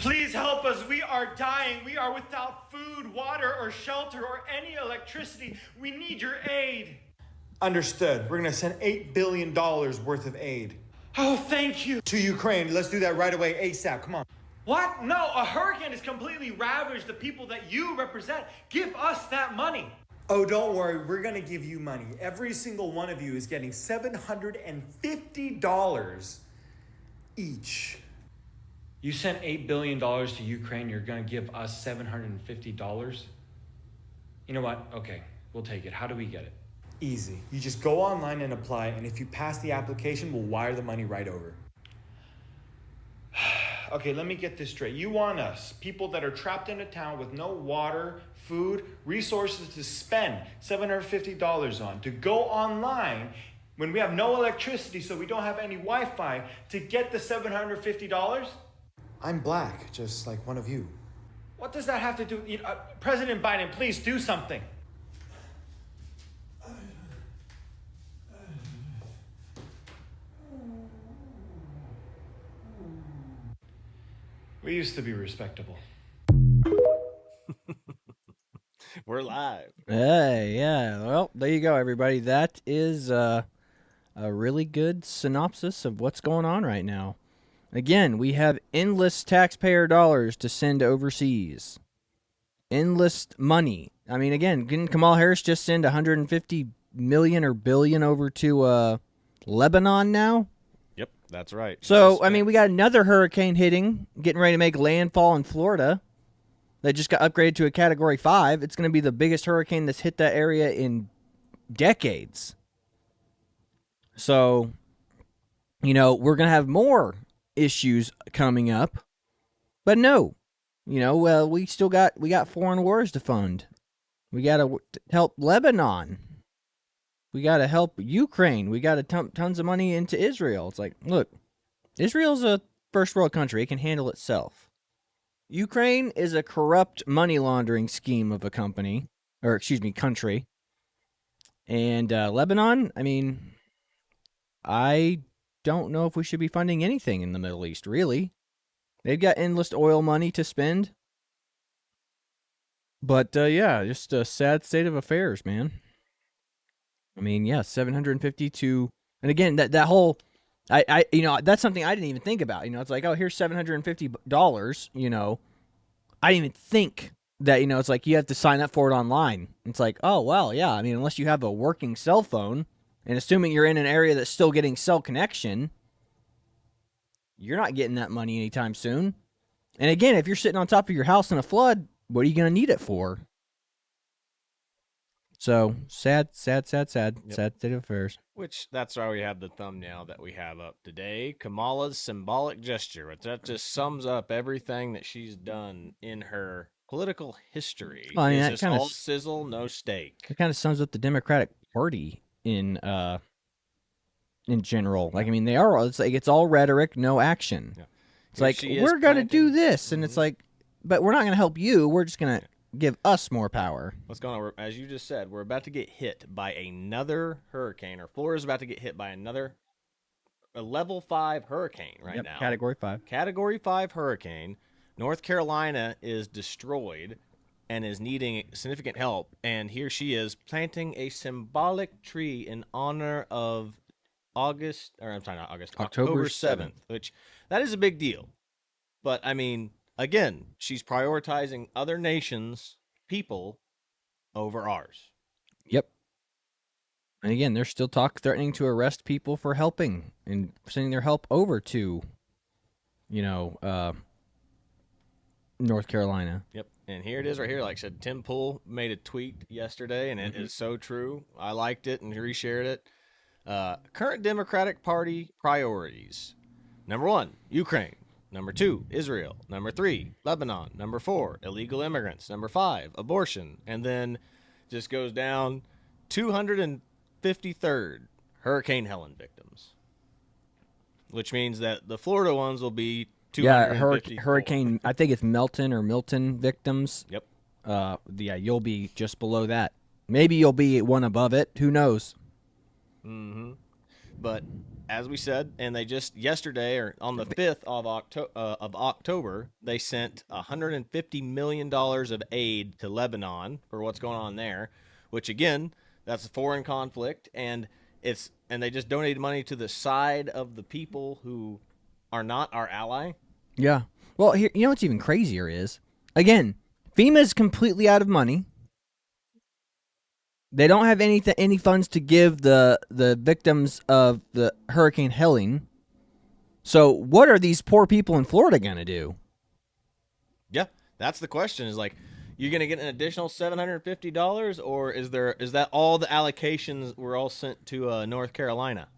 Please help us. We are dying. We are without food, water, or shelter, or any electricity. We need your aid. Understood. We're going to send $8 billion worth of aid. Oh, thank you. To Ukraine. Let's do that right away, ASAP. Come on. What? No, a hurricane has completely ravaged the people that you represent. Give us that money. Oh, don't worry. We're going to give you money. Every single one of you is getting $750 each. You sent $8 billion to Ukraine. You're going to give us $750? You know what? Okay, we'll take it. How do we get it? Easy. You just go online and apply, and if you pass the application, we'll wire the money right over. Okay, let me get this straight. You want us, people that are trapped in a town with no water, food, resources to spend $750 on, to go online when we have no electricity, so we don't have any Wi-Fi, to get the $750? I'm black, just like one of you. What does that have to do? President Biden, please do something. We used to be respectable. We're live. Hey, yeah. Well, there you go, everybody. That is a really good synopsis of what's going on right now. Again, we have endless taxpayer dollars to send overseas. Endless money. I mean, again, didn't Kamala Harris just send $150 million or billion over to Lebanon now? Yep, that's right. So, I mean, we got another hurricane hitting, getting ready to make landfall in Florida. That just got upgraded to a Category 5. It's going to be the biggest hurricane that's hit that area in decades. So, you know, we're going to have more issues coming up. But no, you know, well, we got foreign wars to fund. We got to help Lebanon. We got to help Ukraine. We got to tons of money into Israel. It's like, look, Israel's a first world country. It can handle itself. Ukraine is a corrupt money laundering scheme of a country. And Lebanon, I mean, I don't know if we should be funding anything in the Middle East, really. They've got endless oil money to spend. But, yeah, just a sad state of affairs, man. I mean, yeah, 750 to, and again, that whole, you know, that's something I didn't even think about. You know, it's like, oh, here's $750. You know, I didn't even think that. You know, it's like you have to sign up for it online. It's like, oh well, yeah. I mean, unless you have a working cell phone, and assuming you're in an area that's still getting cell connection, you're not getting that money anytime soon. And again, if you're sitting on top of your house in a flood, what are you going to need it for? So, sad state of affairs. Which, that's why we have the thumbnail that we have up today. Kamala's symbolic gesture. That just sums up everything that she's done in her political history. Well, I mean, it's just all sizzle, no steak. It kind of sums up the Democratic Party in general. Like, I mean, it's like it's all rhetoric, no action. Yeah. It's like, we're going to do this, and it's like, but we're not going to help you. We're just going to give us more power. What's going on? As you just said, we're about to get hit by another hurricane, or Florida's about to get hit by a level 5 hurricane right now. Category 5. Category 5 hurricane. North Carolina is destroyed and is needing significant help. And here she is planting a symbolic tree in honor of October 7th, which that is a big deal. But I mean, again, she's prioritizing other nations' people over ours. Yep. And again, they're still threatening to arrest people for helping and sending their help over to, you know, North Carolina. Yep. And here it is right here. Like I said, Tim Pool made a tweet yesterday, and it is so true. I liked it and reshared it. Current Democratic Party priorities. Number 1, Ukraine. Number 2, Israel. Number 3, Lebanon. Number 4, illegal immigrants. Number 5, abortion. And then just goes down 253rd, Hurricane Helen victims. Which means that the Florida ones will be 250. Yeah, Hurricane, I think it's Milton victims. Yep. Yeah, you'll be just below that. Maybe you'll be one above it. Who knows? Mm-hmm. But as we said, and they just yesterday or on the 5th of October, they sent $150 million of aid to Lebanon for what's going on there, which again, that's a foreign conflict, and they just donated money to the side of the people who are not our ally. Yeah. Well, here, you know what's even crazier is, again, FEMA's completely out of money. They don't have any funds to give the victims of the Hurricane Helene. So what are these poor people in Florida going to do? Yeah, that's the question. Is like, you're going to get an additional $750, or is that all the allocations were all sent to North Carolina?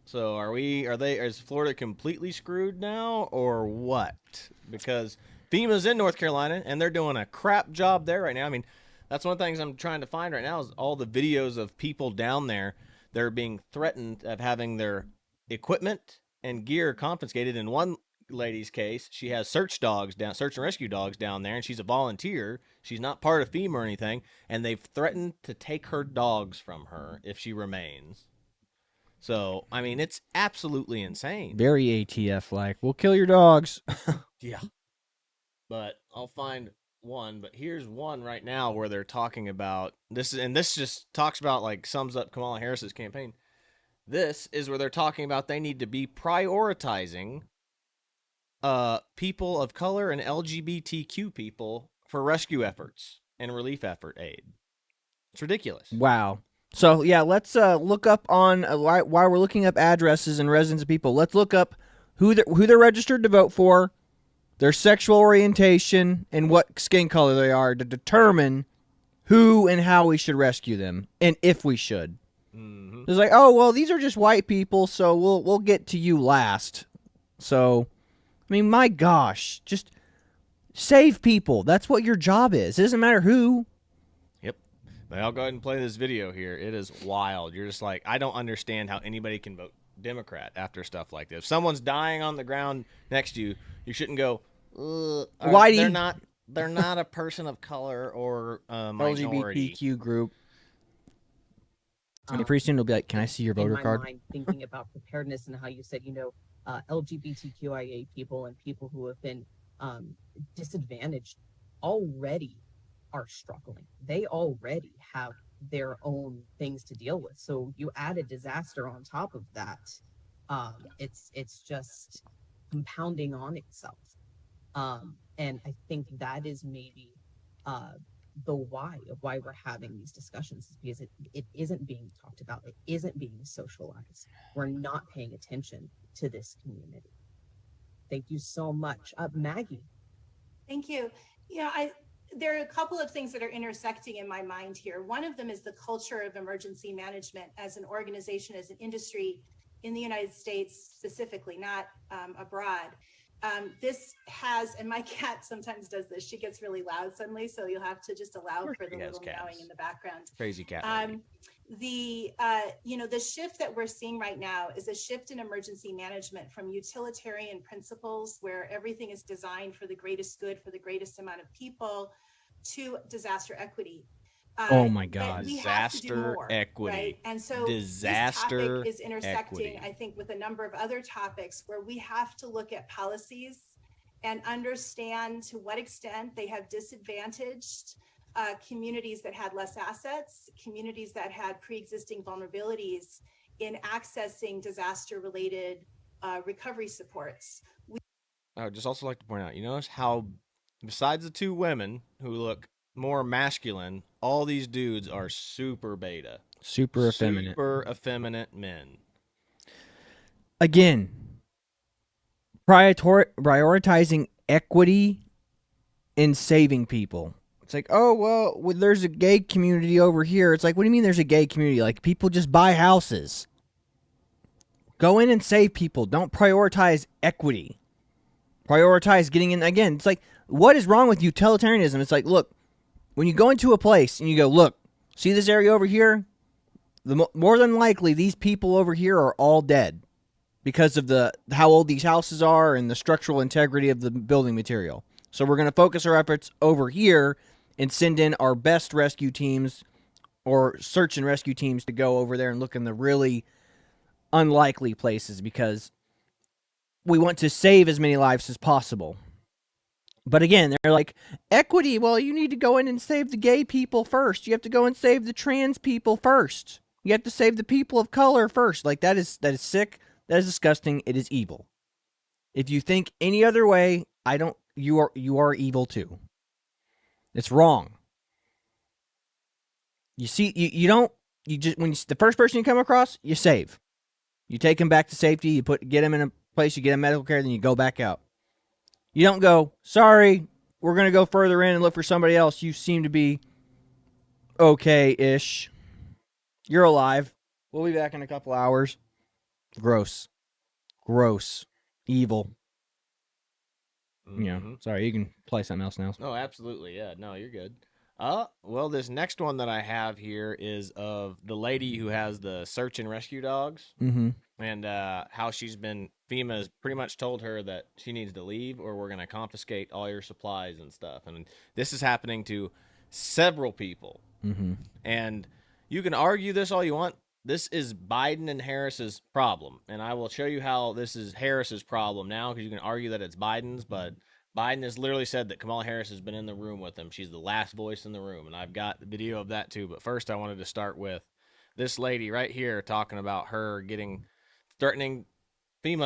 So is Florida completely screwed now, or what? Because FEMA's in North Carolina and they're doing a crap job there right now. I mean, that's one of the things I'm trying to find right now is all the videos of people down there that are being threatened of having their equipment and gear confiscated. In one lady's case, she has search and rescue dogs down there, and she's a volunteer. She's not part of FEMA or anything, and they've threatened to take her dogs from her if she remains. So, I mean, it's absolutely insane. Very ATF-like. We'll kill your dogs. Yeah. But I'll find one. But here's one right now where they're talking about this, and this just talks about, like, sums up Kamala Harris's campaign. This is where they're talking about they need to be prioritizing people of color and LGBTQ people for rescue efforts and relief effort aid. It's ridiculous. Wow. So, yeah, let's look up on, while we're looking up addresses and residents of people, let's look up who they're registered to vote for, their sexual orientation, and what skin color they are to determine who and how we should rescue them, and if we should. Mm-hmm. It's like, oh, well, these are just white people, so we'll get to you last. So, I mean, my gosh, just save people. That's what your job is. It doesn't matter who. But I'll go ahead and play this video here. It is wild. You're just like, I don't understand how anybody can vote Democrat after stuff like this. If someone's dying on the ground next to you, you shouldn't go, why they're not a person of color or minority. LGBTQ group. And pretty soon it'll be like, can I see your voter card? In my mind, thinking about preparedness and how you said, LGBTQIA people and people who have been disadvantaged already are struggling. They already have their own things to deal with. So you add a disaster on top of that. It's just compounding on itself. And I think that is maybe the why we're having these discussions, is because it isn't being talked about. It isn't being socialized. We're not paying attention to this community. Thank you so much. Maggie. Thank you. There are a couple of things that are intersecting in my mind here. One of them is the culture of emergency management as an organization, as an industry in the United States specifically, not abroad. This has, and my cat sometimes does this, she gets really loud suddenly, so you'll have to just allow for the little meowing in the background. Crazy cat. The shift that we're seeing right now is a shift in emergency management from utilitarian principles where everything is designed for the greatest good for the greatest amount of people to disaster equity. Oh my God. Disaster equity. Right? And so this topic is intersecting, I think, with a number of other topics where we have to look at policies and understand to what extent they have disadvantaged communities that had less assets, communities that had pre-existing vulnerabilities in accessing disaster-related recovery supports. I would just also like to point out, you notice how besides the two women who look more masculine, all these dudes are super beta. Super effeminate. Super effeminate men. Again, prioritizing equity in saving people. It's like, oh, well, there's a gay community over here. It's like, what do you mean there's a gay community? Like, people just buy houses. Go in and save people. Don't prioritize equity. Prioritize getting in. Again, it's like, what is wrong with utilitarianism? It's like, look, when you go into a place and you go, look, see this area over here? More than likely, these people over here are all dead because of how old these houses are and the structural integrity of the building material. So we're going to focus our efforts over here and send in our best rescue teams or search and rescue teams to go over there and look in the really unlikely places because we want to save as many lives as possible. But again, they're like, equity, well, you need to go in and save the gay people first. You have to go and save the trans people first. You have to save the people of color first. Like, that is sick. That is disgusting. It is evil. If you think any other way, you are evil too. It's wrong. You see, when the first person you come across, you save. You take them back to safety, get them in a place, you get them medical care, then you go back out. You don't go, sorry, we're going to go further in and look for somebody else. You seem to be okay-ish. You're alive. We'll be back in a couple hours. Gross. Evil. Mm-hmm. Yeah, sorry, you can play something else now. Oh, absolutely. Yeah, no, you're good. Well, this next one that I have here is of the lady who has the search and rescue dogs. Mm-hmm. And how FEMA has pretty much told her that she needs to leave or we're going to confiscate all your supplies and stuff. And this is happening to several people. Mm-hmm. And you can argue this all you want. This is Biden and Harris's problem. And I will show you how this is Harris's problem now, because you can argue that it's Biden's, but Biden has literally said that Kamala Harris has been in the room with him. She's the last voice in the room. And I've got the video of that too. But first I wanted to start with this lady right here talking about her FEMA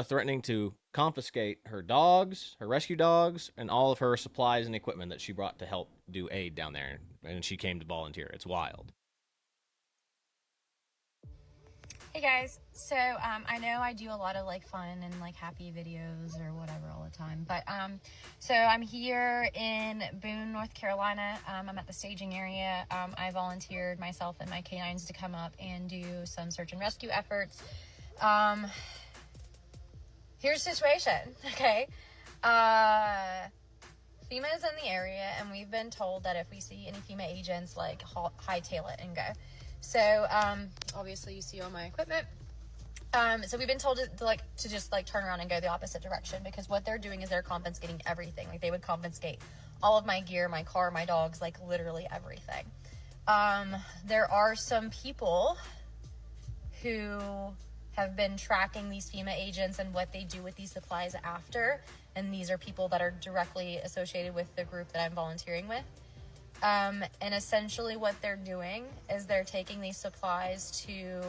threatening to confiscate her dogs, her rescue dogs, and all of her supplies and equipment that she brought to help do aid down there. And she came to volunteer. It's wild. Hey guys, so I know I do a lot of like fun and like happy videos or whatever all the time, but so I'm here in Boone, North Carolina. I'm at the staging area. I volunteered myself and my canines to come up and do some search and rescue efforts. Here's the situation, okay? FEMA is in the area, and we've been told that if we see any FEMA agents, like, hightail it and go. So, obviously you see all my equipment. So we've been told to just turn around and go the opposite direction, because what they're doing is they're confiscating everything. Like, they would confiscate all of my gear, my car, my dogs, like literally everything. There are some people who have been tracking these FEMA agents and what they do with these supplies after. And these are people that are directly associated with the group that I'm volunteering with. And essentially what they're doing is they're taking these supplies to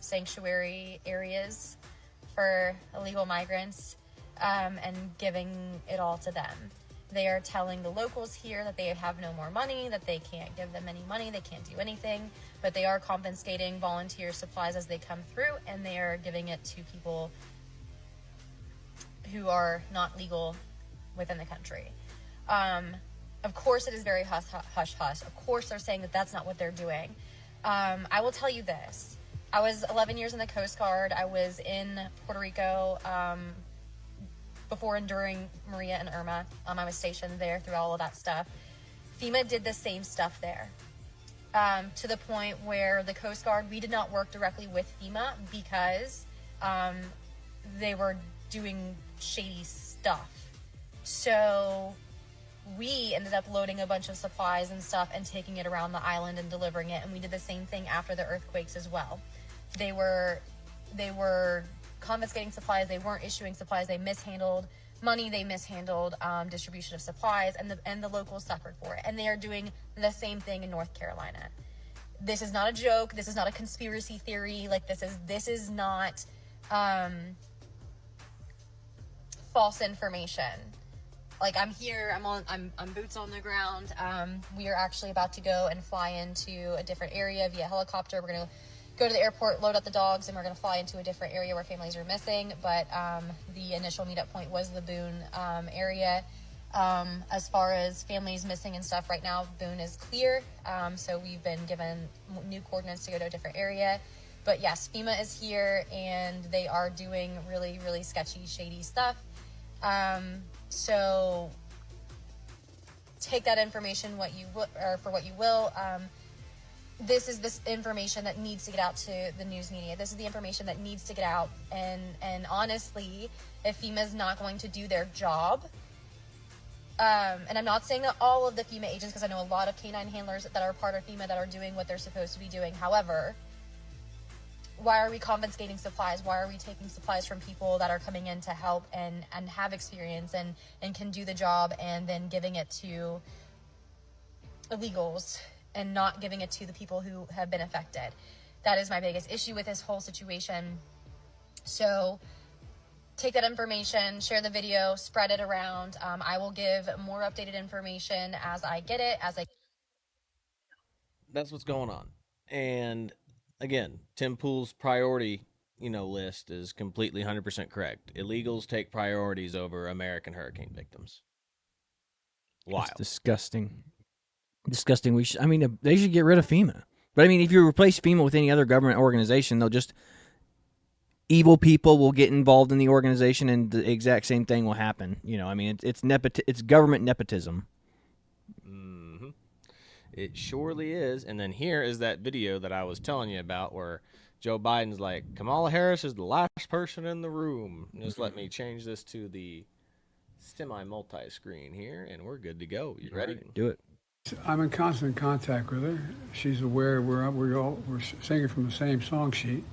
sanctuary areas for illegal migrants and giving it all to them. They are telling the locals here that they have no more money, that they can't give them any money, they can't do anything, but they are confiscating volunteer supplies as they come through, and they are giving it to people who are not legal within the country. Of course it is very hush-hush. Of course they're saying that that's not what they're doing. I will tell you this. I was 11 years in the Coast Guard. I was in Puerto Rico before and during Maria and Irma. I was stationed there through all of that stuff. FEMA did the same stuff there, to the point where the Coast Guard, we did not work directly with FEMA because they were doing shady stuff. So we ended up loading a bunch of supplies and stuff and taking it around the island and delivering it. And we did the same thing after the earthquakes as well. They were confiscating supplies. They weren't issuing supplies. They mishandled money. They mishandled distribution of supplies, and the locals suffered for it. And they are doing the same thing in North Carolina. This is not a joke. This is not a conspiracy theory. Like, this is not false information. Like, I'm here, I'm boots on the ground. We are actually about to go and fly into a different area via helicopter. We're going to go to the airport, load up the dogs, and we're going to fly into a different area where families are missing. But the initial meetup point was the Boone area. As far as families missing and stuff, right now Boone is clear. So we've been given new coordinates to go to a different area. But yes, FEMA is here, and they are doing really, really sketchy, shady stuff. So take that information for what you will. This is this information that needs to get out to the news media. This is the information that needs to get out. And honestly, if FEMA is not going to do their job, and I'm not saying that all of the FEMA agents, because I know a lot of canine handlers that are part of FEMA that are doing what they're supposed to be doing. However, why are we confiscating supplies? Why are we taking supplies from people that are coming in to help and have experience and can do the job, and then giving it to illegals and not giving it to the people who have been affected? That is my biggest issue with this whole situation. So take that information, share the video, spread it around. I will give more updated information as I get it, That's what's going on. And again, Tim Pool's priority, list is completely 100% correct. Illegals take priorities over American hurricane victims. Wild. It's disgusting. Disgusting. They should get rid of FEMA. But I mean, if you replace FEMA with any other government organization, evil people will get involved in the organization, and the exact same thing will happen. It's government nepotism. Mm-hmm. It surely is. And then here is that video that I was telling you about where Joe Biden's like, Kamala Harris is the last person in the room. Just let me change this to the semi-multi-screen here, and we're good to go. You ready? Right, do it. I'm in constant contact with her. She's aware we're singing from the same song sheet.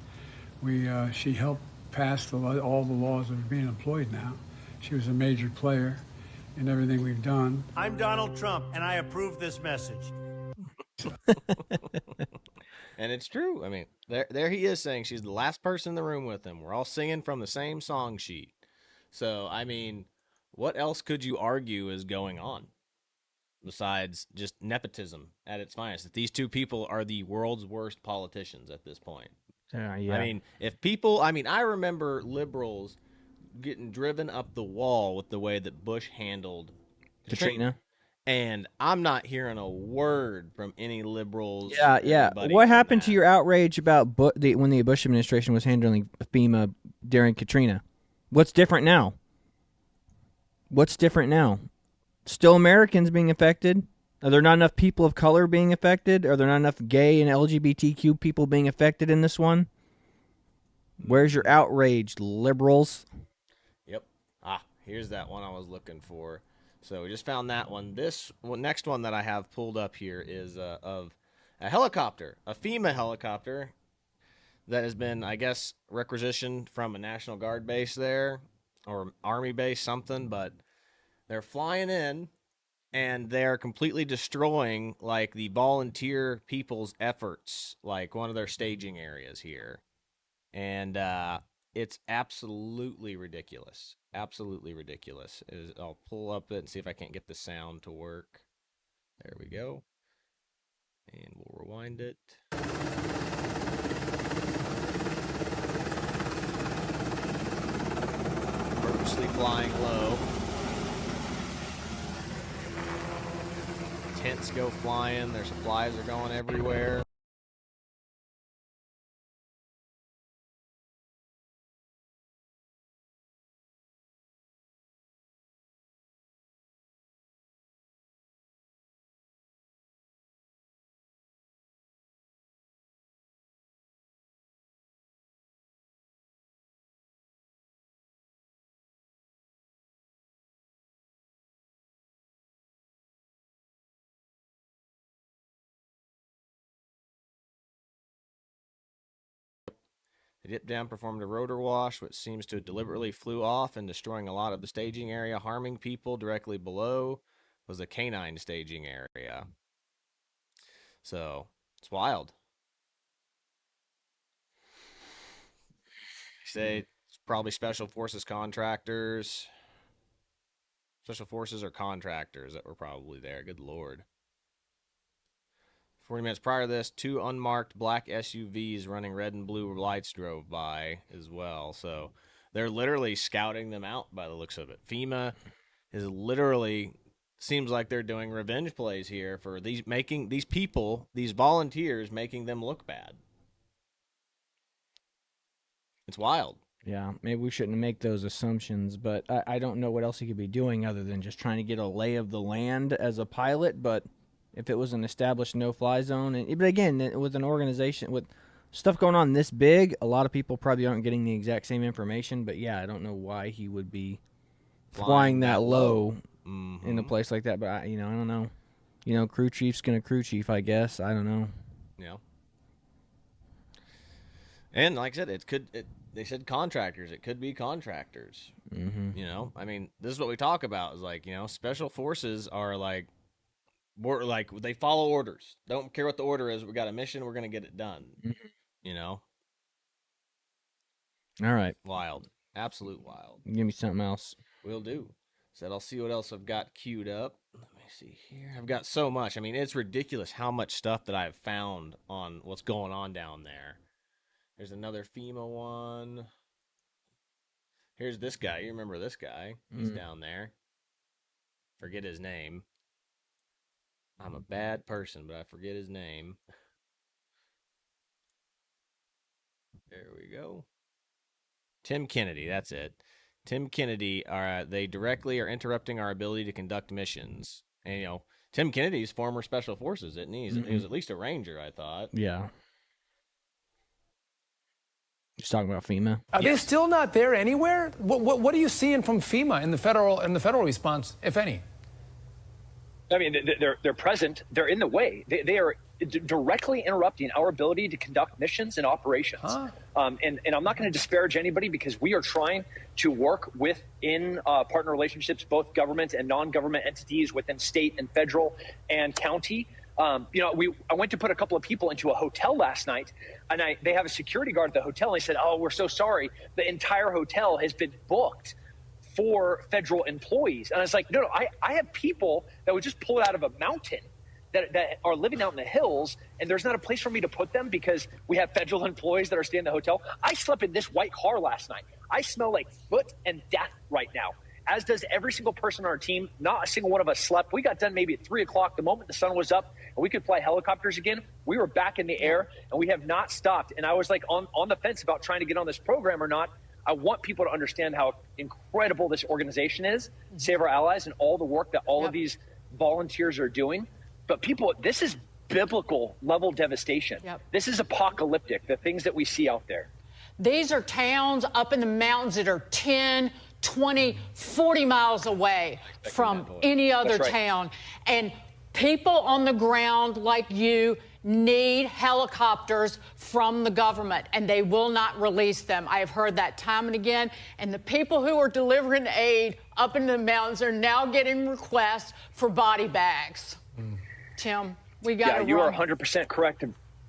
She helped pass all the laws that are being employed now. She was a major player in everything we've done. I'm Donald Trump, and I approve this message. And it's true. I mean, there he is saying she's the last person in the room with him. We're all singing from the same song sheet. So, I mean, what else could you argue is going on besides just nepotism at its finest? That these two people are the world's worst politicians at this point. Yeah. I mean, I remember liberals getting driven up the wall with the way that Bush handled Katrina. And I'm not hearing a word from any liberals. Yeah. What happened to your outrage about when the Bush administration was handling FEMA during Katrina? What's different now? Still Americans being affected? Are there not enough people of color being affected? Are there not enough gay and LGBTQ people being affected in this one? Where's your outrage, liberals? Yep. Here's that one I was looking for. So we just found that one. This next one that I have pulled up here is of a helicopter, a FEMA helicopter that has been, I guess, requisitioned from a National Guard base there or Army base, something, but they're flying in and they're completely destroying like the volunteer people's efforts, like one of their staging areas here. And it's absolutely ridiculous. Absolutely ridiculous. I'll pull up it and see if I can't get the sound to work. There we go. And we'll rewind it. Purposely flying low. Tents go flying. Their supplies are going everywhere. The dip down performed a rotor wash, which seems to have deliberately flew off and destroying a lot of the staging area, harming people. Directly below was the canine staging area. So, it's wild. They say it's probably Special Forces contractors. Special Forces or contractors that were probably there. Good Lord. 40 minutes prior to this, 2 unmarked black SUVs running red and blue lights drove by as well. So they're literally scouting them out by the looks of it. FEMA is literally, seems like they're doing revenge plays here for these people, these volunteers, making them look bad. It's wild. Yeah, maybe we shouldn't make those assumptions, but I don't know what else he could be doing other than just trying to get a lay of the land as a pilot, but if it was an established no-fly zone. But again, it was an organization with stuff going on this big. A lot of people probably aren't getting the exact same information. But, yeah, I don't know why he would be flying that low in a place like that. But, I don't know. Crew chief's going to crew chief, I guess. I don't know. Yeah. And like I said, they said contractors. It could be contractors. Mm-hmm. You know, I mean, this is what we talk about. Is like, you know, special forces are like, more like they follow orders. Don't care what the order is. We got a mission. We're gonna get it done. Mm-hmm. You know. All right. Wild. Absolute wild. Give me something else. Will do. Said I'll see what else I've got queued up. Let me see here. I've got so much. I mean, it's ridiculous how much stuff that I've found on what's going on down there. There's another FEMA one. Here's this guy. You remember this guy? He's down there. Forget his name. I'm a bad person, but I forget his name. There we go. Tim Kennedy, that's it. Tim Kennedy, they directly are interrupting our ability to conduct missions. And, you know, Tim Kennedy's former Special Forces, isn't he? He was at least a Ranger, I thought. Yeah. Just talking about FEMA. Are they still not there anywhere? What are you seeing from FEMA in the federal response, if any? I mean, they're present. They're in the way. They are directly interrupting our ability to conduct missions and operations. Huh? And I'm not going to disparage anybody, because we are trying to work within partner relationships, both government and non-government entities within state and federal and county. You know, I went to put a couple of people into a hotel last night, and they have a security guard at the hotel. And they said, "Oh, we're so sorry. The entire hotel has been booked for federal employees." And I was like, no, I have people that would just pull it out of a mountain that are living out in the hills, and there's not a place for me to put them because we have federal employees that are staying in the hotel. I slept in this white car last night. I smell like foot and death right now, as does every single person on our team. Not a single one of us slept. We got done maybe at 3 o'clock the moment the sun was up and we could fly helicopters again. We were back in the air, and we have not stopped. And I was like on the fence about trying to get on this program or not. I want people to understand how incredible this organization is, Save Our Allies, and all the work that all of these volunteers are doing. But people, this is biblical level devastation. This is apocalyptic, the things that we see out there. These are towns up in the mountains that are 10, 20, 40 miles away from any other town. And people on the ground like you need helicopters from the government, and they will not release them. I have heard that time and again. And the people who are delivering aid up in the mountains are now getting requests for body bags. Tim, we got to run. You are 100% correct.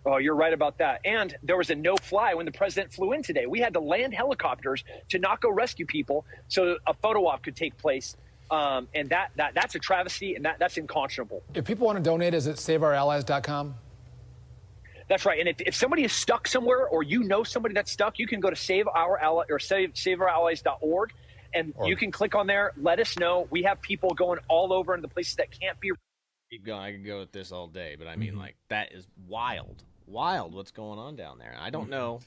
Oh, you're right about that. And there was a no-fly when the president flew in today. We had to land helicopters to not go rescue people so a photo op could take place. And that's a travesty, and that's unconscionable. If people want to donate, is it saveourallies.com? That's right. And if somebody is stuck somewhere, or you know somebody that's stuck, you can go to saveourallies.org, and you can click on there. Let us know. We have people going all over in the places that can't be. Keep going. I could go with this all day, but I mean, like, that is wild what's going on down there. I don't know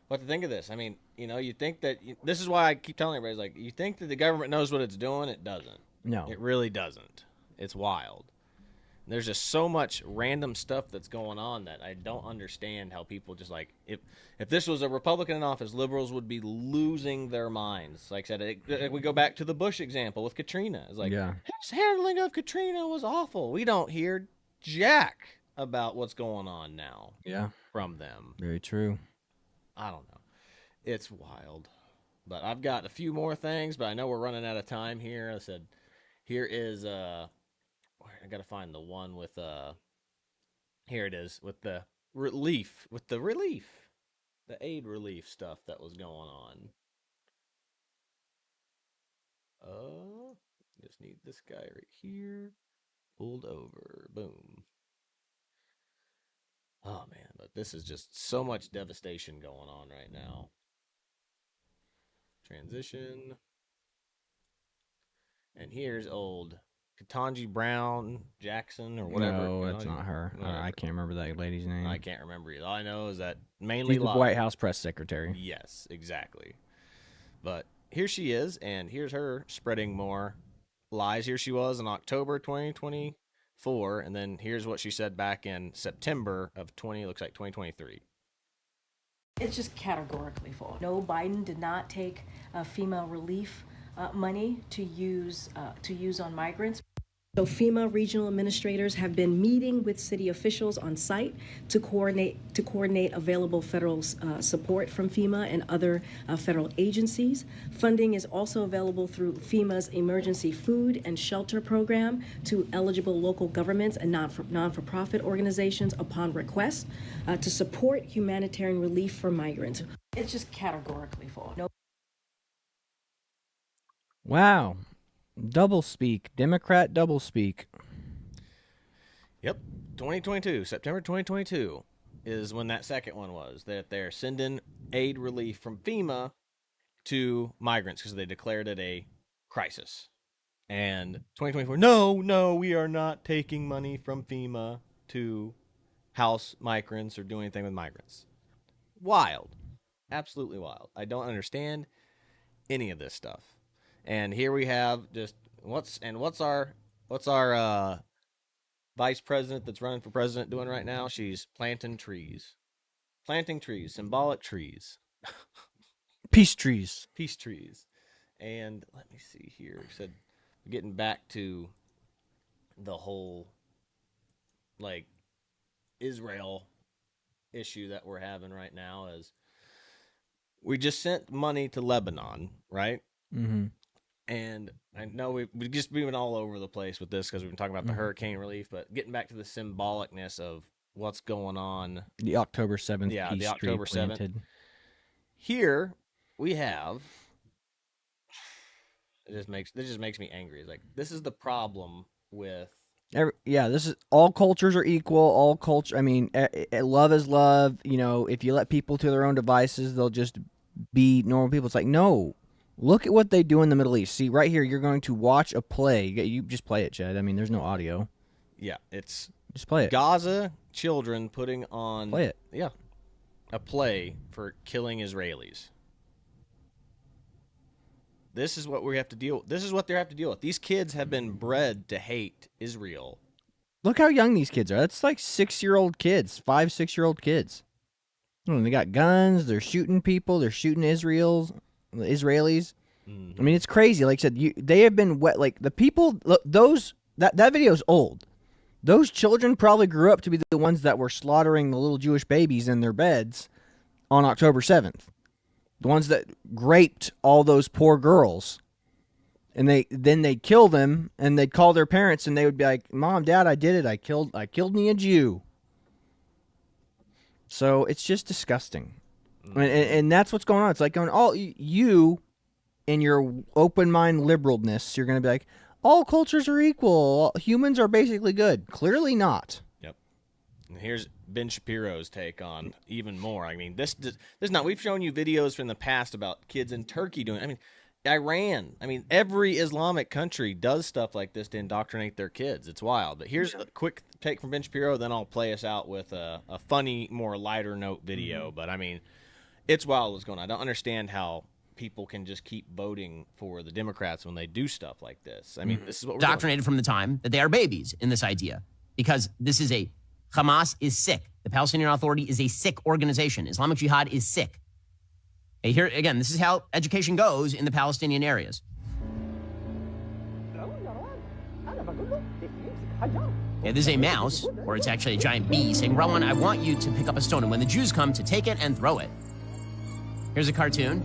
what to think of this. I mean, you know, you think that this is why I keep telling everybody, like, you think that the government knows what it's doing. It doesn't. No, it really doesn't. It's wild. There's just so much random stuff that's going on that I don't understand how people just, like, if this was a Republican in office, liberals would be losing their minds. Like I said, we go back to the Bush example with Katrina. It's like, his handling of Katrina was awful. We don't hear jack about what's going on now from them. Very true. I don't know. It's wild. But I've got a few more things, but I know we're running out of time here. I said, here is I gotta find the one with here it is, with the relief, the aid relief stuff that was going on. Just need this guy right here, pulled over, boom. Oh man, but this is just so much devastation going on right now. Transition, and here's old Ketanji Brown Jackson or whatever. No, that's not her. I can't remember that lady's name. I can't remember either. All I know is that mainly she's the White House press secretary. Yes, exactly. But here she is, and here's her spreading more lies. Here she was in October 2024, and then here's what she said back in September of 2023. It's just categorically false. No, Biden did not take FEMA relief money to use on migrants. So FEMA regional administrators have been meeting with city officials on site to coordinate available federal support from FEMA and other federal agencies. Funding is also available through FEMA's emergency food and shelter program to eligible local governments and non-for-profit organizations upon request to support humanitarian relief for migrants. It's just categorically false. No. Wow. Double speak. Democrat double speak. Yep. 2022, September 2022 is when that second one was, that they're sending aid relief from FEMA to migrants because they declared it a crisis. And 2024, no, we are not taking money from FEMA to house migrants or do anything with migrants. Wild. Absolutely wild. I don't understand any of this stuff. And here we have just what's our vice president that's running for president doing right now? She's planting trees, symbolic trees, peace trees. And let me see here. Said getting back to the whole like Israel issue that we're having right now is we just sent money to Lebanon, right? Mm-hmm. And I know we've just been all over the place with this because we've been talking about the hurricane relief, but getting back to the symbolicness of what's going on. The October 7th Yeah, peace the October tree 7th. planted. Here we have, this just makes me angry. It's like, this is the problem with. This is all cultures are equal. All culture. I mean, love is love. You know, if you let people to their own devices, they'll just be normal people. It's like, no. Look at what they do in the Middle East. See, right here, you're going to watch a play. You just play it, Chad. I mean, there's no audio. Yeah, it's just play it. Gaza children putting on play it. Yeah, a play for killing Israelis. This is what we have to deal. This is what they have to deal with. These kids have been bred to hate Israel. Look how young these kids are. That's like 6-year-old kids, 5-6-year-old kids. They got guns. They're shooting people. They're shooting Israelis. I mean, it's crazy. Like I said, they have been wet. Like the people, that video's old. Those children probably grew up to be the ones that were slaughtering the little Jewish babies in their beds on October 7th. The ones that raped all those poor girls. And then they'd kill them and they'd call their parents and they would be like, "Mom, Dad, I did it. I killed me a Jew." So it's just disgusting. And that's what's going on. It's like going, you in your open mind liberalness, you're going to be like, all cultures are equal. Humans are basically good. Clearly not. Yep. And here's Ben Shapiro's take on even more. I mean, this not. We've shown you videos from the past about kids in Turkey doing. I mean, Iran. I mean, every Islamic country does stuff like this to indoctrinate their kids. It's wild. But here's a quick take from Ben Shapiro. Then I'll play us out with a funny, more lighter note video. Mm-hmm. But I mean, it's wild what's going on. I don't understand how people can just keep voting for the Democrats when they do stuff like this. I mean, this is what we're indoctrinated from the time that they are babies in this idea, because this is Hamas is sick. The Palestinian Authority is a sick organization. Islamic Jihad is sick. Hey, here again, this is how education goes in the Palestinian areas. Yeah, this is a mouse, or it's actually a giant bee, saying, "Rowan, I want you to pick up a stone, and when the Jews come, to take it and throw it." Here's a cartoon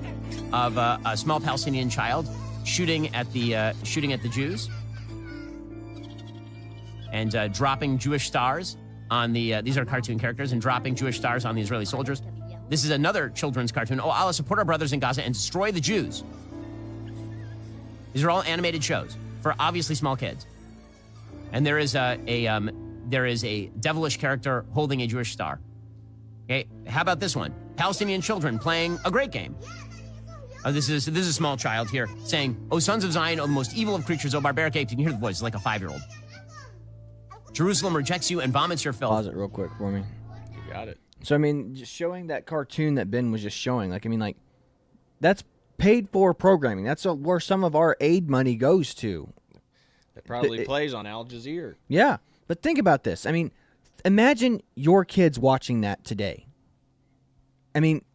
of a small Palestinian child shooting at the Jews and dropping Jewish stars on the. These are cartoon characters and dropping Jewish stars on the Israeli soldiers. This is another children's cartoon. Oh, Allah, support our brothers in Gaza and destroy the Jews. These are all animated shows for obviously small kids. And there is a devilish character holding a Jewish star. Okay, how about this one? Palestinian children playing a great game. This is a small child here saying, "Oh, sons of Zion, oh, the most evil of creatures, oh, barbaric apes." You can hear the voice, it's like a 5-year-old. Jerusalem rejects you and vomits your filth. Pause it real quick for me. You got it. So, I mean, just showing that cartoon that Ben was just showing, that's paid for programming. That's where some of our aid money goes to. It probably plays on Al Jazeera. Yeah, but think about this. I mean, imagine your kids watching that today. I mean,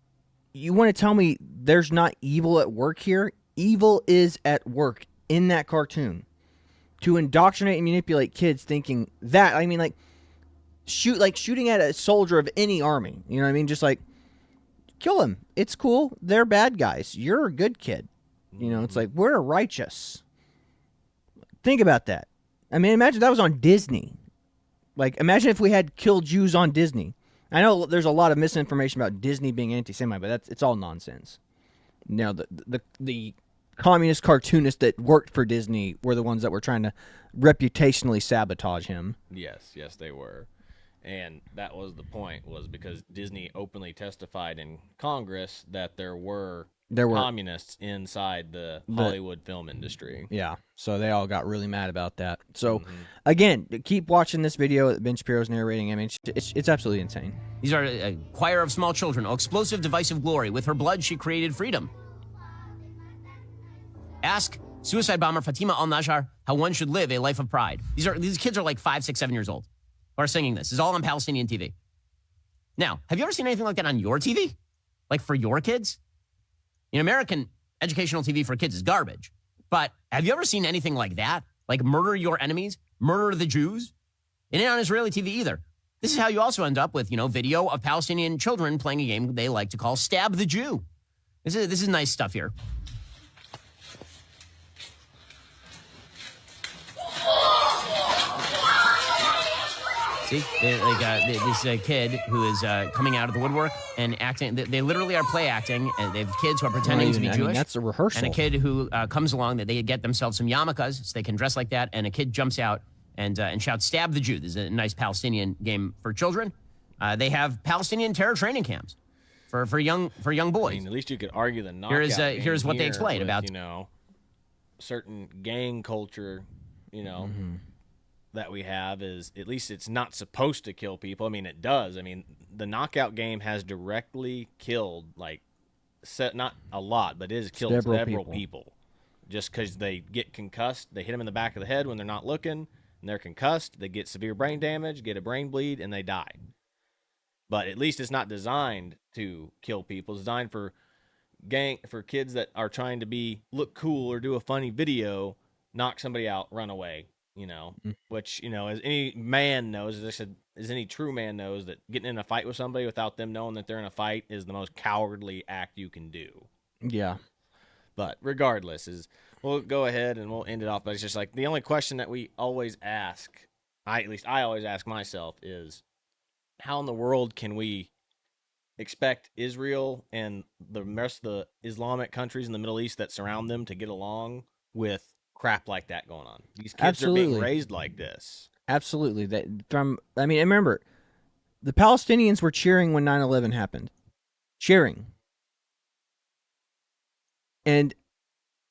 you want to tell me there's not evil at work here? Evil is at work in that cartoon. to indoctrinate and manipulate kids thinking that. I mean, like shooting at a soldier of any army. You know what I mean? Just like, kill him. It's cool. They're bad guys. You're a good kid. You know, it's like, we're righteous. Think about that. I mean, imagine that was on Disney. Like, imagine if we had killed Jews on Disney. I know there's a lot of misinformation about Disney being anti-Semite, but it's all nonsense. Now, the communist cartoonists that worked for Disney were the ones that were trying to reputationally sabotage him. Yes, they were. And that was the point, was because Disney openly testified in Congress that there were communists inside the Hollywood film industry. Yeah, so they all got really mad about that. So, again, keep watching this video that Ben Shapiro's narrating. I mean, it's absolutely insane. These are a choir of small children. Oh, explosive device of glory. With her blood, she created freedom. Ask suicide bomber Fatima al-Najjar how one should live a life of pride. These kids are like 5, 6, 7 years old who are singing this. This is all on Palestinian TV. Now, have you ever seen anything like that on your TV? Like for your kids? American educational TV for kids is garbage. But have you ever seen anything like that? Like murder your enemies? Murder the Jews? It ain't on Israeli TV either. This is how you also end up with, video of Palestinian children playing a game they like to call Stab the Jew. This is nice stuff here. See, this kid who is coming out of the woodwork and acting. They literally are play acting. And they have kids who are pretending to be Jewish. I mean, that's a rehearsal. And a kid who comes along that they get themselves some yarmulkes so they can dress like that. And a kid jumps out and shouts, "Stab the Jew." This is a nice Palestinian game for children. They have Palestinian terror training camps for young boys. I mean, at least you could argue the knockout. Here's what they explain about certain gang culture. That we have is, at least it's not supposed to kill people. I mean, it does. I mean, the knockout game has directly killed, not a lot, but it has killed several people. Just because they get concussed, they hit them in the back of the head when they're not looking, and they're concussed, they get severe brain damage, get a brain bleed, and they die. But at least it's not designed to kill people. It's designed for kids that are trying to look cool or do a funny video, knock somebody out, run away. Which, as any man knows, as I said, as any true man knows, that getting in a fight with somebody without them knowing that they're in a fight is the most cowardly act you can do. Yeah. But regardless, we'll go ahead and we'll end it off. But it's just like the only question that we always ask, I always ask myself, is how in the world can we expect Israel and the rest of the Islamic countries in the Middle East that surround them to get along with crap like that going on? These kids are being raised like this. Absolutely. Remember, the Palestinians were cheering when 9/11 happened. Cheering. And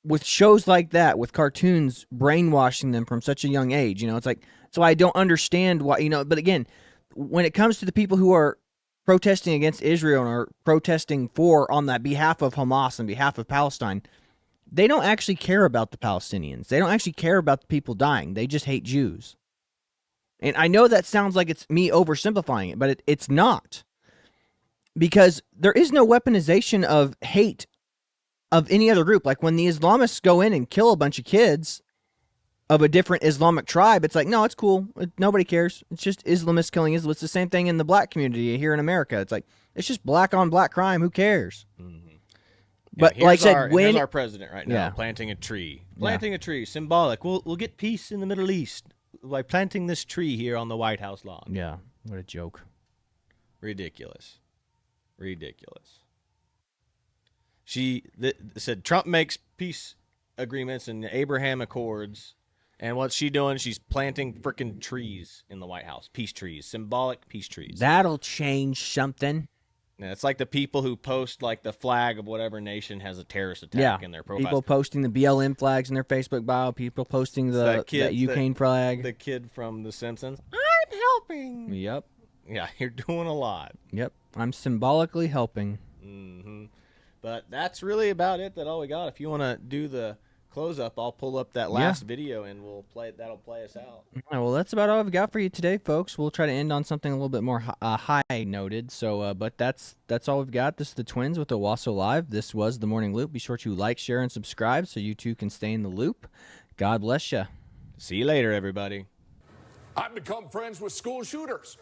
with shows like that, with cartoons brainwashing them from such a young age, it's like, so I don't understand why, but again, when it comes to the people who are protesting against Israel and are protesting on that behalf of Hamas and behalf of Palestine, they don't actually care about the Palestinians. They don't actually care about the people dying. They just hate Jews. And I know that sounds like it's me oversimplifying it, but it's not. Because there is no weaponization of hate of any other group. Like when the Islamists go in and kill a bunch of kids of a different Islamic tribe, it's like, no, it's cool. Nobody cares. It's just Islamists killing Islamists. It's the same thing in the black community here in America. It's like, it's just black on black crime. Who cares? Mm-hmm. But like I said, here's our president right now planting a tree. Planting a tree, symbolic. We'll get peace in the Middle East by planting this tree here on the White House lawn. Yeah, what a joke. Ridiculous. She said Trump makes peace agreements and Abraham Accords, and what's she doing? She's planting freaking trees in the White House. Peace trees, symbolic peace trees. That'll change something. Yeah, it's like the people who post like the flag of whatever nation has a terrorist attack in their profile. People posting the BLM flags in their Facebook bio. People posting that Ukraine flag. The kid from The Simpsons. I'm helping. Yep. Yeah, you're doing a lot. Yep. I'm symbolically helping. Mm-hmm. But that's really about it. That's all we got. If you want to do the close up, I'll pull up that last video and we'll play. That'll play us out. All right, well, that's about all I've got for you today, folks. We'll try to end on something a little bit more high noted. So, but that's all we've got. This is the Twins with Owasso Live. This was the Morning Loop. Be sure to like, share, and subscribe so you too can stay in the loop. God bless you. See you later, everybody. I've become friends with school shooters.